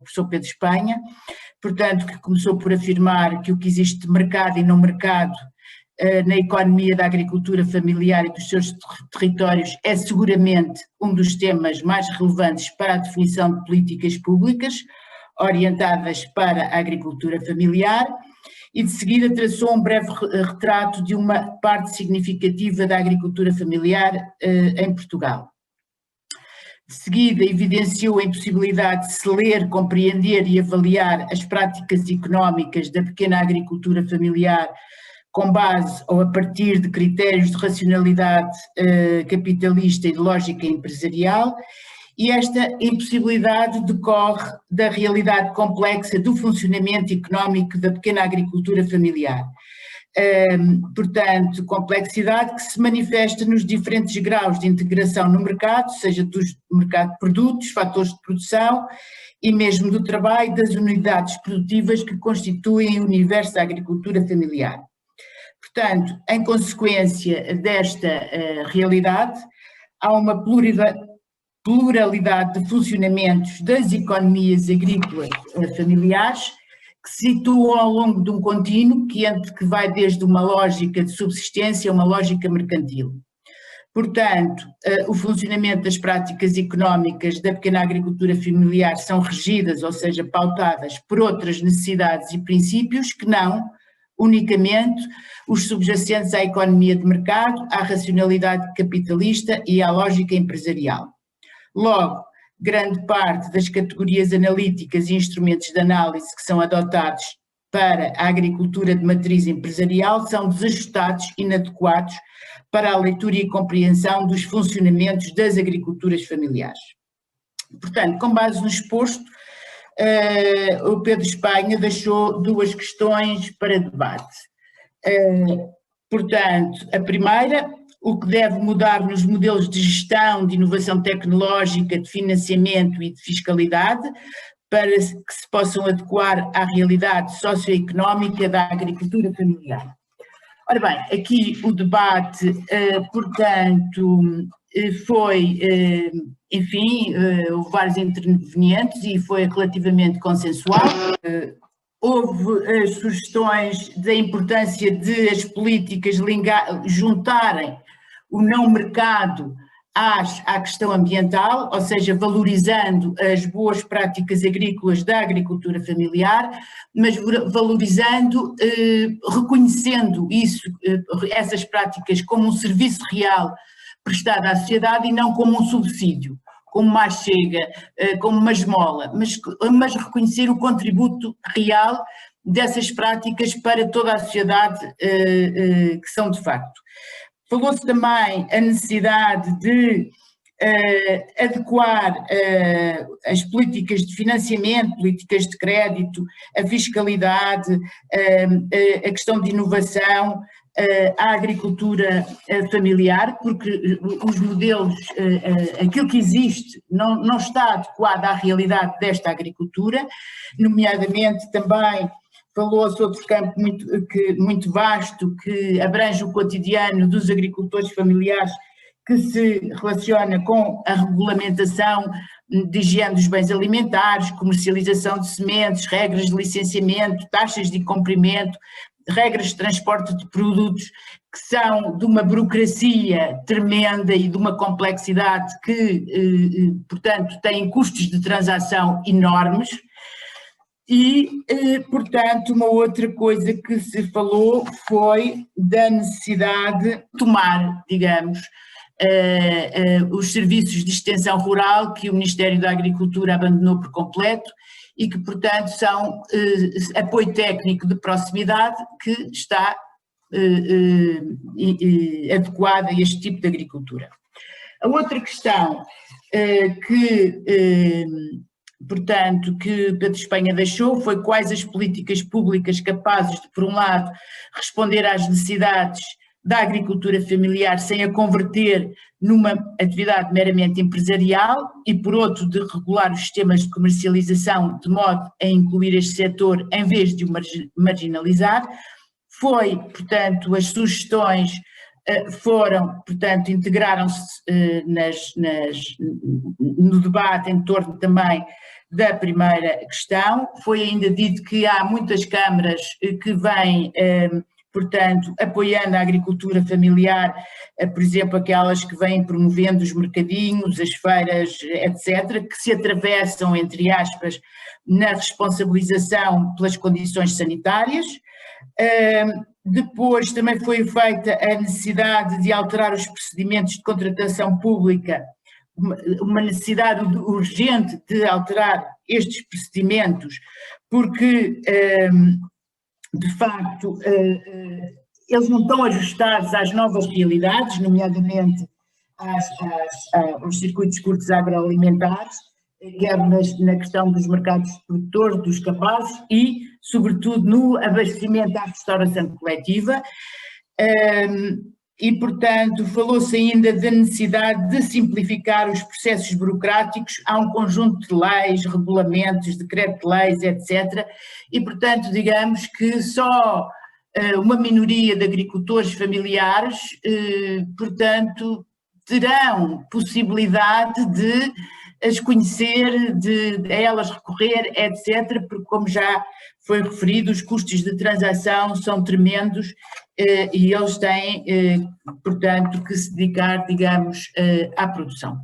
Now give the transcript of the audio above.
professor Pedro Espanha, portanto, que começou por afirmar que o que existe de mercado e não mercado na economia da agricultura familiar e dos seus territórios é seguramente um dos temas mais relevantes para a definição de políticas públicas orientadas para a agricultura familiar, e de seguida traçou um breve retrato de uma parte significativa da agricultura familiar em Portugal. De seguida evidenciou a impossibilidade de se ler, compreender e avaliar as práticas económicas da pequena agricultura familiar com base ou a partir de critérios de racionalidade capitalista e de lógica empresarial, e esta impossibilidade decorre da realidade complexa do funcionamento económico da pequena agricultura familiar. Portanto, complexidade que se manifesta nos diferentes graus de integração no mercado, seja do mercado de produtos, fatores de produção e mesmo do trabalho das unidades produtivas que constituem o universo da agricultura familiar. Portanto, em consequência desta realidade, há uma pluralidade de funcionamentos das economias agrícolas familiares que se situam ao longo de um contínuo que vai desde uma lógica de subsistência a uma lógica mercantil. Portanto, o funcionamento das práticas económicas da pequena agricultura familiar são regidas, ou seja, pautadas por outras necessidades e princípios que não unicamente os subjacentes à economia de mercado, à racionalidade capitalista e à lógica empresarial. Logo, grande parte das categorias analíticas e instrumentos de análise que são adotados para a agricultura de matriz empresarial são desajustados e inadequados para a leitura e compreensão dos funcionamentos das agriculturas familiares. Portanto, com base no exposto, o Pedro Espanha deixou duas questões para debate. Portanto, a primeira, o que deve mudar nos modelos de gestão, de inovação tecnológica, de financiamento e de fiscalidade, para que se possam adequar à realidade socioeconómica da agricultura familiar. Ora bem, aqui o debate, portanto, foi, enfim, houve vários intervenientes e foi relativamente consensual. Houve as sugestões da importância de as políticas juntarem o não mercado à questão ambiental, ou seja, valorizando as boas práticas agrícolas da agricultura familiar, mas valorizando, reconhecendo essas práticas como um serviço real prestado à sociedade e não como um subsídio, como uma chega, como uma esmola, mas reconhecer o contributo real dessas práticas para toda a sociedade que são de facto. Falou-se também a necessidade de adequar as políticas de financiamento, políticas de crédito, a fiscalidade, a questão de inovação, à agricultura familiar, porque os modelos, aquilo que existe não está adequado à realidade desta agricultura, nomeadamente também falou-se outro campo muito vasto que abrange o cotidiano dos agricultores familiares, que se relaciona com a regulamentação de higiene dos bens alimentares, comercialização de sementes, regras de licenciamento, taxas de incumprimento, regras de transporte de produtos que são de uma burocracia tremenda e de uma complexidade que, portanto, têm custos de transação enormes. E, portanto, uma outra coisa que se falou foi da necessidade de tomar, digamos, os serviços de extensão rural que o Ministério da Agricultura abandonou por completo e que, portanto, são apoio técnico de proximidade que está adequado a este tipo de agricultura. A outra questão portanto, que Pedro Espanha deixou foi quais as políticas públicas capazes de, por um lado, responder às necessidades da agricultura familiar sem a converter numa atividade meramente empresarial e, por outro, de regular os sistemas de comercialização de modo a incluir este setor em vez de o marginalizar. Foi, portanto, as sugestões portanto, integraram-se no debate em torno também da primeira questão. Foi ainda dito que há muitas câmaras que vêm, portanto, apoiando a agricultura familiar, por exemplo, aquelas que vêm promovendo os mercadinhos, as feiras, etc., que se atravessam, entre aspas, na responsabilização pelas condições sanitárias. Depois também foi feita a necessidade de alterar os procedimentos de contratação pública, uma necessidade urgente de alterar estes procedimentos, porque, de facto, eles não estão ajustados às novas realidades, nomeadamente aos circuitos curtos agroalimentares, quer na questão dos mercados produtores, dos capazes e, sobretudo, no abastecimento à restauração coletiva. E, portanto, falou-se ainda da necessidade de simplificar os processos burocráticos. Há um conjunto de leis, regulamentos, decreto-leis, etc. E, portanto, digamos que só uma minoria de agricultores familiares, portanto, terão possibilidade de as conhecer, a elas recorrer, etc., porque, como já foi referido, os custos de transação são tremendos e eles têm, portanto, que se dedicar, digamos, à produção.